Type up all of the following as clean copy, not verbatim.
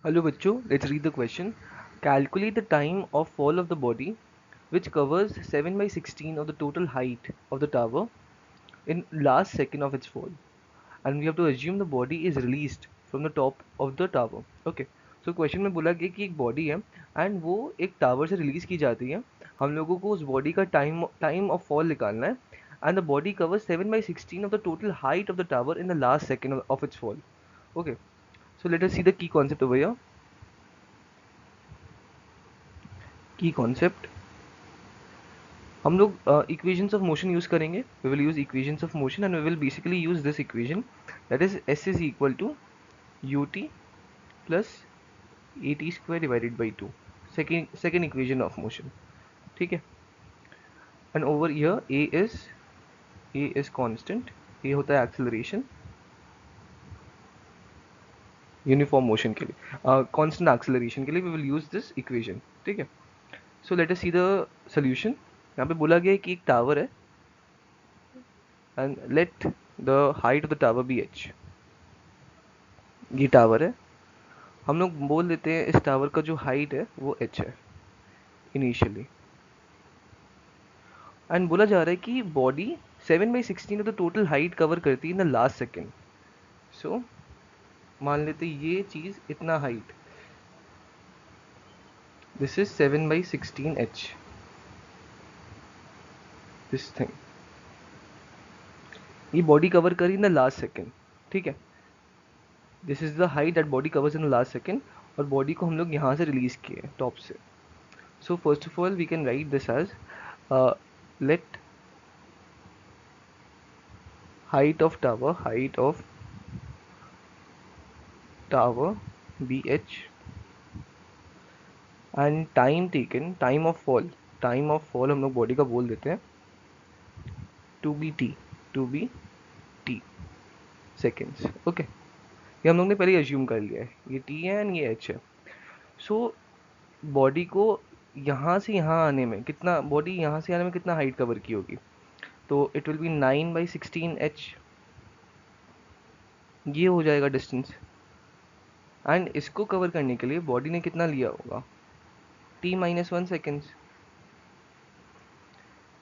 Hello बच्चों, let's read the question. Calculate the time of fall of the body which covers 7 by 16 of the total height of the tower in last second of its fall. And we have to assume the body is released from the top of the tower. Okay. So question में बोला गया कि एक body है and वो एक tower से release की जाती है. हम लोगों को उस बॉडी का टाइम ऑफ फॉल निकालना है and the body covers 7 by 16 of the total height of the tower in the last second of its fall. Okay. So let us see the key concept over here. Key concept, हम लोग equations of motion use करेंगे. We will use equations of motion and we will basically use this equation that is S is equal to U T plus A T square divided by two. Second equation of motion. ठीक है. And over here A is constant. A होता है acceleration uniform motion के लिए, constant acceleration के लिए we will use this equation. ठीक है. So let us see the solution. यहाँ पे बोला गया है कि एक टावर है and let the height of the tower be H. ये टावर है. हम लोग बोल देते हैं इस टावर का जो हाइट है वो एच है इनिशियली. एंड बोला जा रहा है कि body 7 by 16 of the total height cover करती है इन द लास्ट सेकेंड. सो मान लेते ये चीज इतना height, this is 7 by 16 H, this thing ये बॉडी कवर करी इन द लास्ट सेकेंड. ठीक है. This is the height that body covers in the last second और बॉडी को हम लोग यहाँ से रिलीज किए टॉप से. So first of all we can write this as let height of tower be h and time taken, time of fall हम लोग बॉडी का बोल देते हैं to be t seconds. Okay. ये हम लोग ने पहले अज्यूम कर लिया है, ये t है एंड ये h है. सो बॉडी को यहाँ से यहाँ आने में कितना, बॉडी यहाँ से आने में कितना हाइट कवर की होगी, तो it will be 9 by 16 h. ये हो जाएगा डिस्टेंस. एंड इसको कवर करने के लिए बॉडी ने कितना लिया होगा, t-1 सेकेंड्स.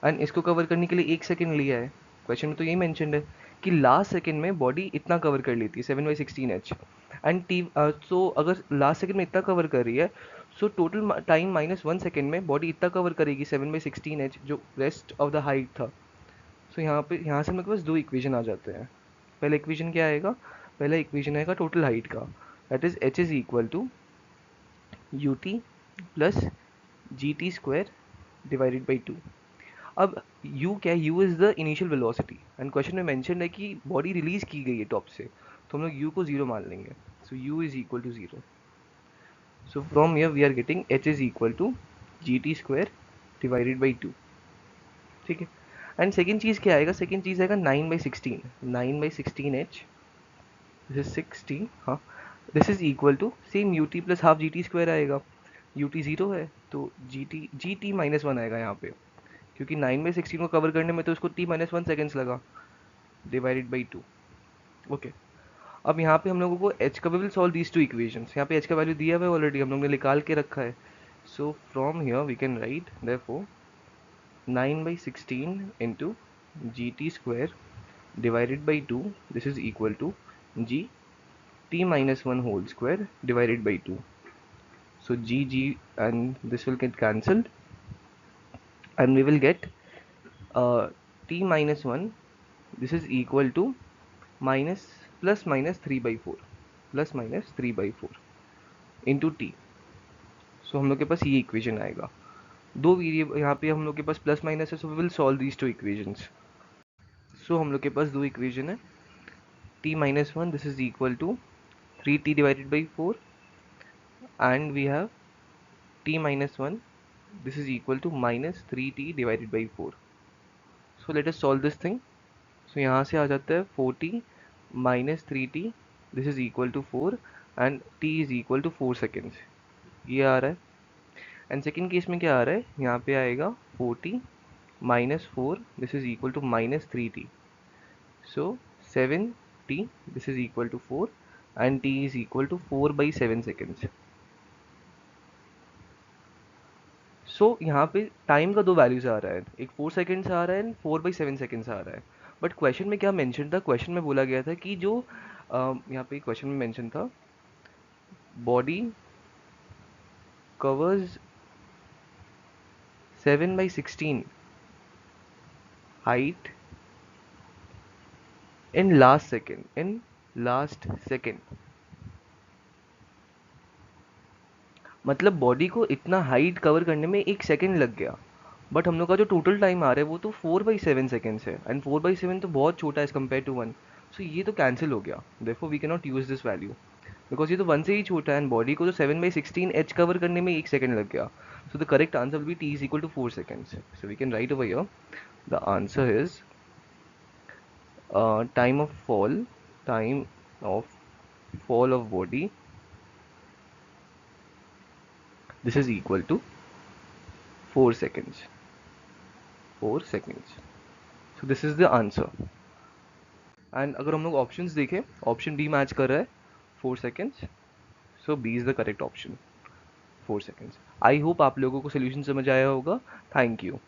एंड इसको कवर करने के लिए 1 सेकेंड लिया है. क्वेश्चन में तो यही मेंशन्ड है कि लास्ट सेकेंड में बॉडी इतना कवर कर लेती है 7 by 16 एच. एंड टी सो अगर लास्ट सेकेंड में इतना कवर कर रही है सो टोटल टाइम -1 सेकेंड में बॉडी इतना कवर करेगी 7 by 16 एच जो रेस्ट ऑफ द हाइट था. सो यहाँ से मेरे पास दो इक्वेशन आ जाते हैं. पहला इक्वेशन क्या आएगा, पहला इक्वेशन आएगा टोटल हाइट का, that is H is equal to U T plus G T square divided by two. अब u क्या है, u is the initial velocity and question में मेंशन है कि बॉडी रिलीज की गई है टॉप से, तो हम लोग u को 0 मान लेंगे. So u is equal to 0. So from here we are getting h is equal to G T square divided by 2. ठीक है. एंड सेकेंड चीज़ क्या आएगा, सेकेंड चीज़ आएगा 9 by 16, 9 by 16 h, this is 16. हाँ, this is equal to same U T plus half G T square आएगा. U T 0 है तो G T -1 आएगा यहाँ पे, क्योंकि 9 by 16 को कवर करने में तो उसको t-1 सेकेंड्स लगा डिवाइडेड बाई 2. ओके. अब यहाँ पे हम लोगों को h का, we will solve these two equations. यहाँ पे h का वैल्यू दिया हुआ है ऑलरेडी, हम लोग ने निकाल के रखा है. So from here we can write therefore 9 by 16 into G T square divided by 2, this is equal to G t-1 whole square divided by 2. So g and this will get cancelled and we will get t-1, this is equal to plus minus 3 by 4, plus minus 3 by 4 into t. So हम लोग के पास ये equation आएगा. दो variable यहाँ पे हम लोग के पास प्लस माइनस है, so we will solve these two equations. So हम लोग के पास दो इक्वेशन है, t-1 this is equal to 3t divided by 4 and we have t-1 this is equal to minus 3t divided by 4. So let us solve this thing. So यहाँ से आ जाता है 4t minus 3t, this is equal to 4 and t is equal to 4 seconds. ये आ रहा है. And second case में क्या आ रहा है, यहाँ पे आएगा 4t minus 4, this is equal to minus 3t. So 7t, this is equal to 4 and T is equal to 4/7 seconds. So यहाँ पे टाइम का दो वैल्यूज आ रहा है, एक 4 सेकेंड्स आ रहा है एंड 4/7 सेकेंड्स आ रहा है। बट क्वेश्चन में क्या मेंशन था, क्वेश्चन में बोला गया था कि जो यहाँ पे क्वेश्चन में मेंशन था body covers 7/16 height in last second. मतलब बॉडी को इतना हाइट कवर करने में 1 सेकेंड लग गया, बट हम लोग का जो टोटल टाइम आ रहा है वो तो 4/7 सेकेंड्स है, एंड 4/7 तो बहुत छोटा है एज कम्पेयर टू 1। सो ये तो कैंसिल हो गया, therefore we can not use this value, because ये तो 1 से ही छोटा है एंड बॉडी को तो 7/16 एच कवर करने में 1 सेकेंड लग गया। So the correct answer will be T is equal to 4 seconds. So we can write over here the answer is time of fall time of fall of body, this is equal to 4 seconds, 4 seconds. So this is the answer. And अगर हम लोग options देखें, option B match कर रहा है 4 seconds, so B is the correct option, 4 seconds. I hope आप लोगों को सोल्यूशन समझ आया होगा। Thank you.